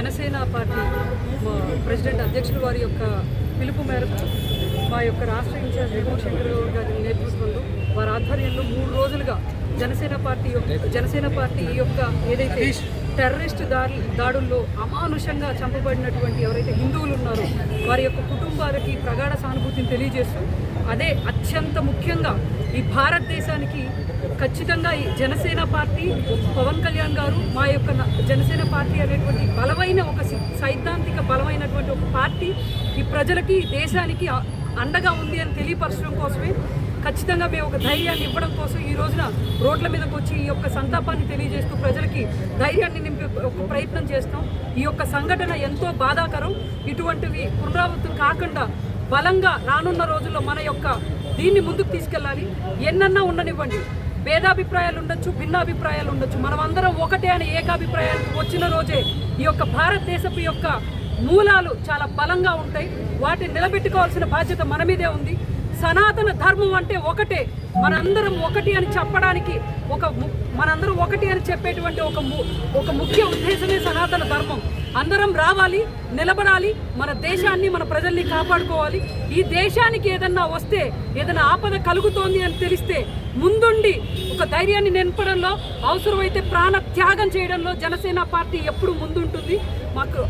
Janasena party president అధ్యక్షులు వారి యొక్క పిలుపు మేరకు మా యొక్క రాష్ట్ర ఇన్ఛార్జ్ రేమూర్ శంకర్ గారి నేతృత్వంలో వారి ఆధ్వర్యంలో 3 రోజులుగా జనసేన పార్టీ యొక్క ఏదైతే టెర్రరిస్ట్ దాడుల్లో అమానుషంగా చంపబడినటువంటి ఎవరైతే హిందువులు ఉన్నారో వారి యొక్క కుటుంబాలకి ప్రగాఢ సానుభూతిని తెలియజేస్తూ అదే అత్యంత ముఖ్యంగా ఈ భారతదేశానికి ఖచ్చితంగా ఈ జనసేన పార్టీ పవన్ కళ్యాణ్ గారు మా యొక్క జనసేన పార్టీ అనేటువంటి బలమైన ఒక సైద్ధాంతిక బలమైనటువంటి ఒక పార్టీ ఈ ప్రజలకి దేశానికి అండగా ఉంది అని తెలియపరచడం కోసమే ఖచ్చితంగా మేము ఒక ధైర్యాన్ని ఇవ్వడం కోసం ఈ రోజున రోడ్ల మీదకి వచ్చి ఈ యొక్క సంతాపాన్ని తెలియజేస్తూ ప్రజలకి ధైర్యాన్ని నింపే ఒక ప్రయత్నం చేస్తాం. ఈ యొక్క సంఘటన ఎంతో బాధాకరం. ఇటువంటివి పునరావృతం కాకుండా బలంగా రానున్న రోజుల్లో మన యొక్క దీన్ని ముందుకు తీసుకెళ్ళాలి. ఎన్నన్నా ఉండనివ్వండి, భేదాభిప్రాయాలు ఉండొచ్చు, భిన్నాభిప్రాయాలు ఉండొచ్చు, మనమందరం ఒకటే అనే ఏకాభిప్రాయానికి వచ్చిన రోజే ఈ యొక్క భారతదేశపు యొక్క మూలాలు చాలా బలంగా ఉంటాయి. వాటిని నిలబెట్టుకోవాల్సిన బాధ్యత మన మీదే ఉంది. సనాతన ధర్మం అంటే ఒకటే, మనందరం ఒకటి అని చెప్పడానికి మనందరం ఒకటి అని చెప్పేటువంటి ఒక ముఖ్య ఉద్దేశమే సనాతన ధర్మం. అందరం రావాలి, నిలబడాలి, మన దేశాన్ని మన ప్రజల్ని కాపాడుకోవాలి. ఈ దేశానికి ఏదన్నా వస్తే, ఏదైనా ఆపద కలుగుతోంది అని తెలిస్తే ముందుండి ఒక ధైర్యాన్ని నింపడంలో, అవసరమైతే ప్రాణ త్యాగం చేయడంలో జనసేన పార్టీ ఎప్పుడు ముందుంటుంది. మాకు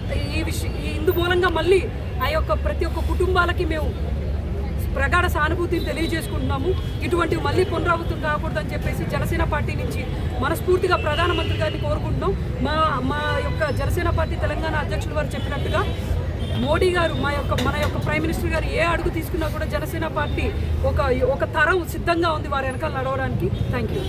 ఇందు మూలంగా మళ్ళీ ఆ యొక్క ప్రతి ఒక్క కుటుంబాలకి మేము ప్రగాఢ సానుభూతిని తెలియజేసుకుంటున్నాము. ఇటువంటివి మళ్ళీ పునరావృతం కాకూడదని చెప్పేసి జనసేన పార్టీ నుంచి మనస్ఫూర్తిగా ప్రధానమంత్రి గారిని కోరుకుంటున్నాం. మా యొక్క జనసేన పార్టీ తెలంగాణ అధ్యక్షులు వారు చెప్పినట్టుగా మోడీ గారు మన యొక్క ప్రైమ్ మినిస్టర్ గారు ఏ అడుగు తీసుకున్నా కూడా జనసేన పార్టీ ఒక తరం సిద్ధంగా ఉంది వారి వెనకాల నడవడానికి. Thank you.